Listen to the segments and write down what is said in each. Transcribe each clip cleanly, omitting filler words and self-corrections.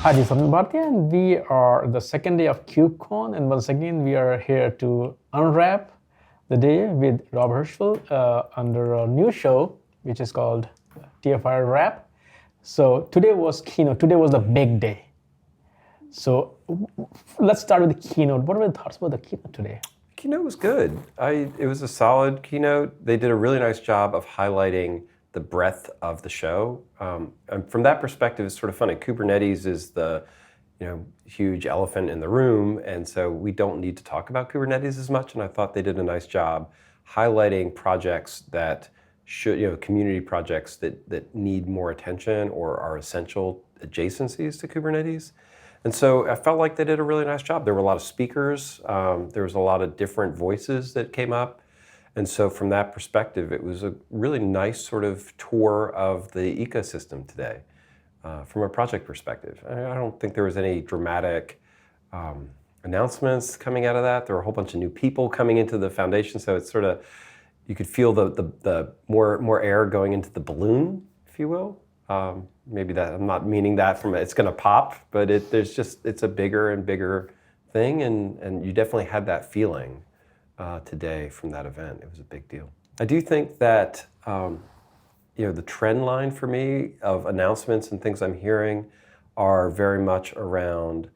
Hi, this is Swapnil Bhartiya, and we are the second day of KubeCon, and once again we are here to unwrap the day with Rob Hirschfeld under a new show, which is called TFiR Wrap. So today was keynote. Today was the big day. So let's start with the keynote. What were the thoughts about the keynote today? Keynote was good. It was a solid keynote. They did a really nice job of highlighting the breadth of the show. And from that perspective, it's sort of funny. Kubernetes is the huge elephant in the room, and so we don't need to talk about Kubernetes as much. And I thought they did a nice job highlighting projects that should, community projects that need more attention or are essential adjacencies to Kubernetes. And so I felt like they did a really nice job. There were a lot of speakers. There was a lot of different voices that came up. And so from that perspective, it was a really nice sort of tour of the ecosystem today from a project perspective. I don't think there was any dramatic announcements coming out of that. There were a whole bunch of new people coming into the foundation. So it's sort of, you could feel the more air going into the balloon, if you will. Maybe that, I'm not meaning that from it's going to pop, but it's a bigger and bigger thing. And you definitely had that feeling today from that event. It was a big deal. I do think that the trend line for me of announcements and things I'm hearing are very much around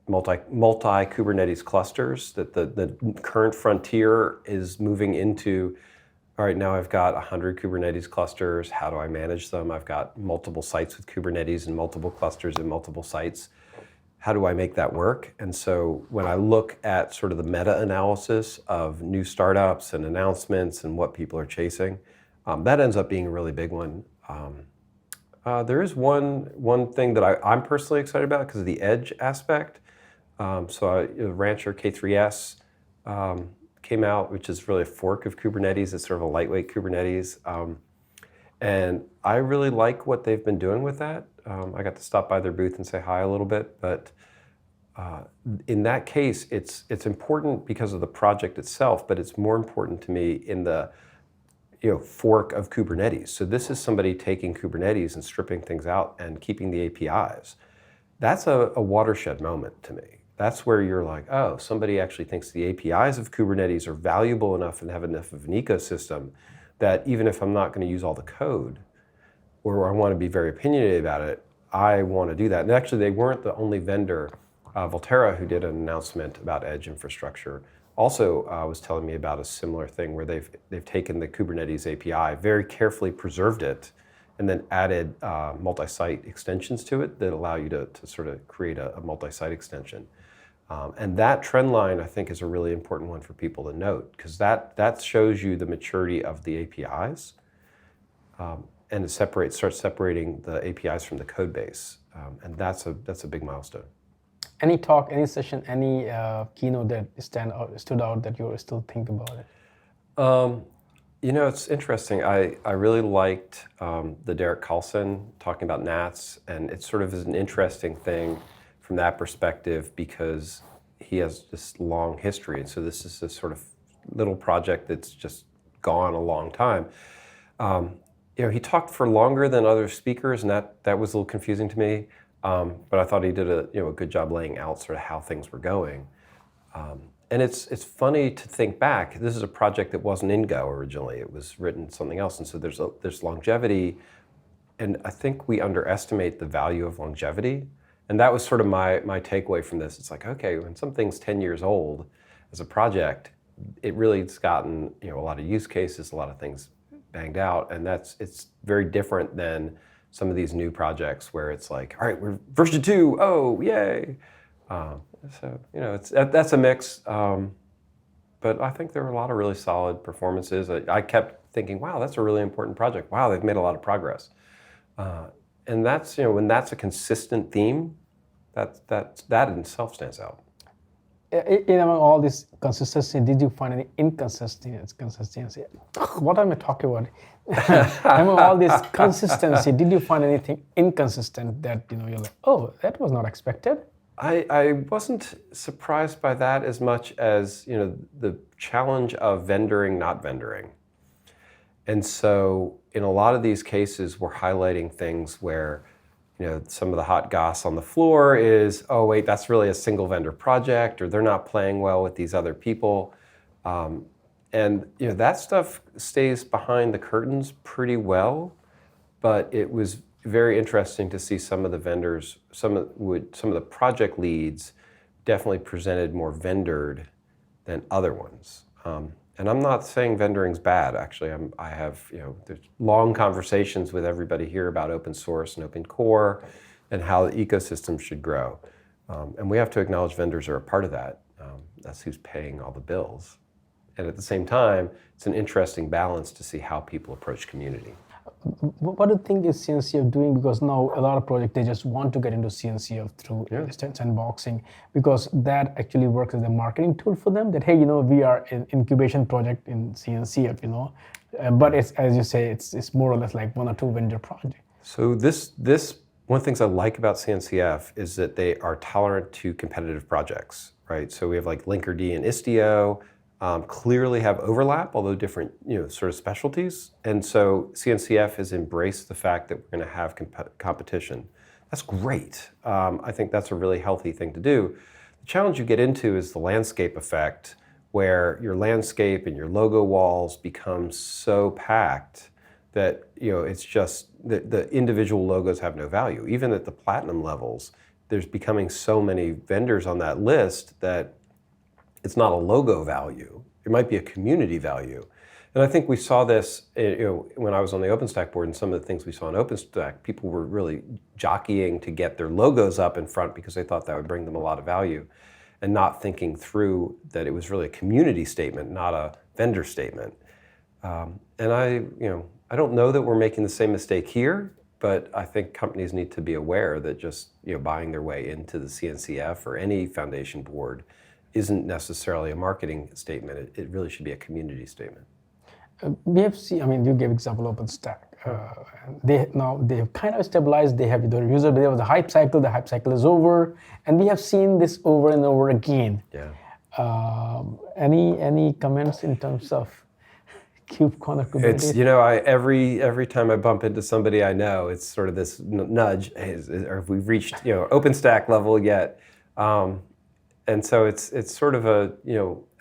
multi Kubernetes clusters, that the current frontier is moving into, all right, now I've got 100 Kubernetes clusters. How do I manage them? I've got multiple sites with Kubernetes and multiple clusters and multiple sites. How do I make that work? And so when I look at sort of the meta-analysis of new startups and announcements and what people are chasing, that ends up being a really big one. There is one thing that I'm personally excited about because of the edge aspect. Rancher K3S came out, which is really a fork of Kubernetes. It's sort of a lightweight Kubernetes. And I really like what they've been doing with that. I got to stop by their booth and say hi a little bit, but in that case, it's important because of the project itself, but it's more important to me in the fork of Kubernetes. So this is somebody taking Kubernetes and stripping things out and keeping the APIs. That's a watershed moment to me. That's where you're like, oh, somebody actually thinks the APIs of Kubernetes are valuable enough and have enough of an ecosystem that even if I'm not going to use all the code, or I want to be very opinionated about it, I want to do that. And actually, they weren't the only vendor. Volterra, who did an announcement about edge infrastructure, also was telling me about a similar thing where they've taken the Kubernetes API, very carefully preserved it, and then added multi-site extensions to it that allow you to sort of create a multi-site extension. And that trend line, I think, is a really important one for people to note, because that shows you the maturity of the APIs, and it starts separating the APIs from the code base, and that's a big milestone. Any talk, any session, any keynote that stood out that you still think about it? It's interesting. I really liked the Derek Carlson talking about NATs, and it sort of is an interesting thing from that perspective because he has this long history, and so this is this sort of little project that's just gone a long time. He talked for longer than other speakers, and that was a little confusing to me. But I thought he did a good job laying out sort of how things were going. And it's funny to think back. This is a project that wasn't in Go originally. It was written something else, and so there's longevity. And I think we underestimate the value of longevity. And that was sort of my takeaway from this. It's like, okay, when something's 10 years old as a project, it really has gotten a lot of use cases, a lot of things banged out, and it's very different than some of these new projects where it's like, all right, we're version 2, oh, yay. That's a mix. But I think there were a lot of really solid performances. I kept thinking, wow, that's a really important project. Wow, they've made a lot of progress. And that's, when that's a consistent theme, that in itself stands out. Among all this consistency, did you find any inconsistency? What am I talking about? Among all this consistency, did you find anything inconsistent that you're like, oh, that was not expected? I wasn't surprised by that as much as the challenge of vendoring, not vendoring. And so in a lot of these cases, we're highlighting things where some of the hot goss on the floor is, oh wait, that's really a single vendor project, or they're not playing well with these other people. And that stuff stays behind the curtains pretty well, but it was very interesting to see some of the vendors, some of the project leads definitely presented more vendored than other ones. And I'm not saying vendoring's bad. Actually, I have there's long conversations with everybody here about open source and open core, and how the ecosystem should grow. And we have to acknowledge vendors are a part of that. That's who's paying all the bills. And at the same time, it's an interesting balance to see how people approach community. What do you think is CNCF doing? Because now a lot of projects, they just want to get into CNCF through sandboxing, because that actually works as a marketing tool for them, that, hey, we are an incubation project in CNCF, but it's, as you say, it's more or less like one or two vendor project. So this one of the things I like about CNCF is that they are tolerant to competitive projects, right? So we have like Linkerd and Istio, clearly have overlap, although different, sort of specialties. And so CNCF has embraced the fact that we're going to have competition. That's great. I think that's a really healthy thing to do. The challenge you get into is the landscape effect, where your landscape and your logo walls become so packed that it's just the individual logos have no value. Even at the platinum levels, there's becoming so many vendors on that list that it's not a logo value. It might be a community value. And I think we saw this when I was on the OpenStack board, and some of the things we saw in OpenStack, people were really jockeying to get their logos up in front because they thought that would bring them a lot of value, and not thinking through that it was really a community statement, not a vendor statement. And I don't know that we're making the same mistake here, but I think companies need to be aware that just buying their way into the CNCF or any foundation board isn't necessarily a marketing statement. It really should be a community statement. We have seen, you gave example OpenStack. They've kind of stabilized. They have the user, there was a hype cycle. The hype cycle is over, and we have seen this over and over again. Yeah. Any comments in terms of KubeCon or Kubernetes? It's every time I bump into somebody I know, it's sort of this nudge. Or have we reached OpenStack level yet? And so it's sort of a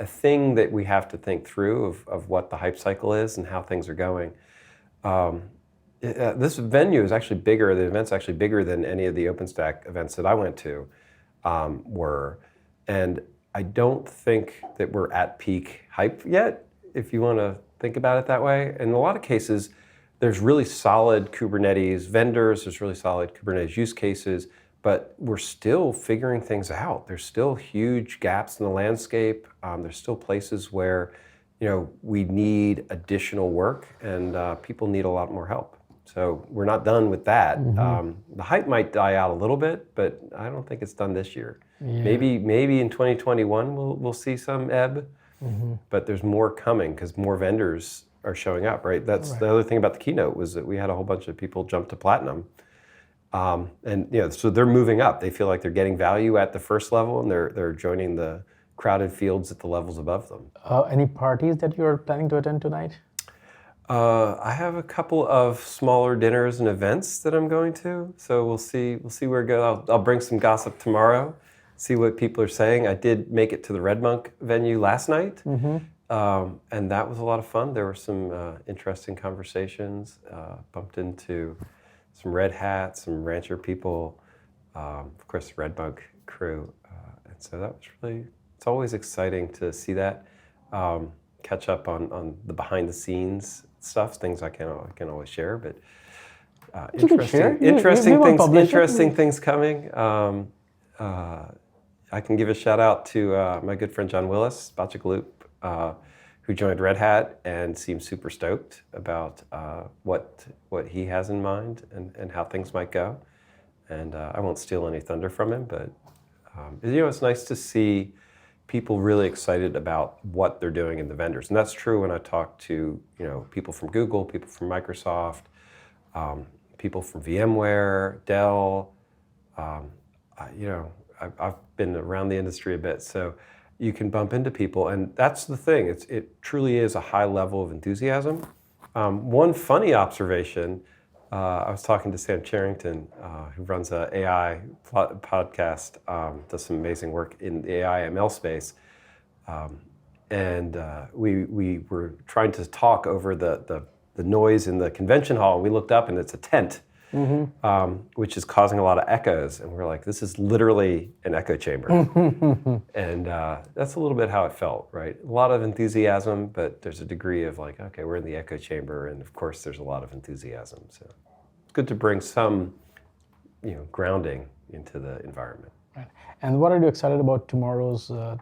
thing that we have to think through of what the hype cycle is and how things are going. This venue is actually bigger. The event's actually bigger than any of the OpenStack events that I went to were. And I don't think that we're at peak hype yet, if you want to think about it that way. In a lot of cases, there's really solid Kubernetes vendors. There's really solid Kubernetes use cases. But we're still figuring things out. There's still huge gaps in the landscape. There's still places where, we need additional work, and people need a lot more help. So we're not done with that. Mm-hmm. The hype might die out a little bit, but I don't think it's done this year. Yeah. Maybe in 2021 we'll see some ebb, mm-hmm. but there's more coming because more vendors are showing up. Right. That's right. The other thing about the keynote was that we had a whole bunch of people jump to platinum. So they're moving up. They feel like they're getting value at the first level, and they're joining the crowded fields at the levels above them. Any parties that you're planning to attend tonight? I have a couple of smaller dinners and events that I'm going to. So we'll see where it goes. I'll bring some gossip tomorrow, see what people are saying. I did make it to the Red Monk venue last night, mm-hmm. And that was a lot of fun. There were some interesting conversations. Bumped into some Red Hat, some Rancher people, of course, the Red Monk crew. And so that was really, it's always exciting to see that. Catch up on the behind the scenes stuff, things I can always share, but interesting things coming. I can give a shout out to my good friend John Willis, Bachagaloop, who joined Red Hat and seems super stoked about what he has in mind and how things might go. And I won't steal any thunder from him, but it's nice to see people really excited about what they're doing in the vendors. And that's true when I talk to people from Google, people from Microsoft, people from VMware, Dell. I've been around the industry a bit, so you can bump into people, and that's the thing. It truly is a high level of enthusiasm. One funny observation, I was talking to Sam Charrington, who runs an AI podcast, does some amazing work in the AI ML space. And we were trying to talk over the noise in the convention hall, and we looked up and it's a tent, which is causing a lot of echoes. And we're like, this is literally an echo chamber. And that's a little bit how it felt, right? A lot of enthusiasm, but there's a degree of like, okay, we're in the echo chamber, and of course there's a lot of enthusiasm. So it's good to bring some, grounding into the environment. Right. And what are you excited about tomorrow's the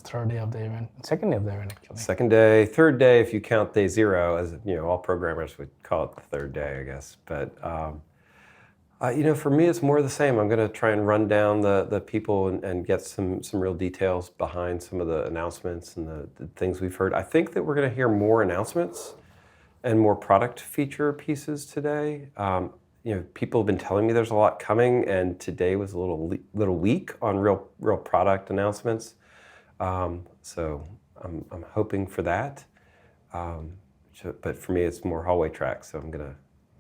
third day of the event, second day of the event actually? Second day, third day if you count day zero, as all programmers would call it the third day, I guess. But for me, it's more of the same. I'm going to try and run down the people and get some real details behind some of the announcements and the things we've heard. I think that we're going to hear more announcements and more product feature pieces today. People have been telling me there's a lot coming, and today was a little weak on real product announcements. So I'm hoping for that. But for me, it's more hallway tracks. So I'm going to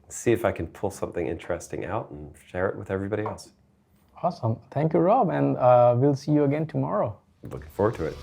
see if I can pull something interesting out and share it with everybody else. Awesome. Thank you, Rob. And we'll see you again tomorrow. Looking forward to it.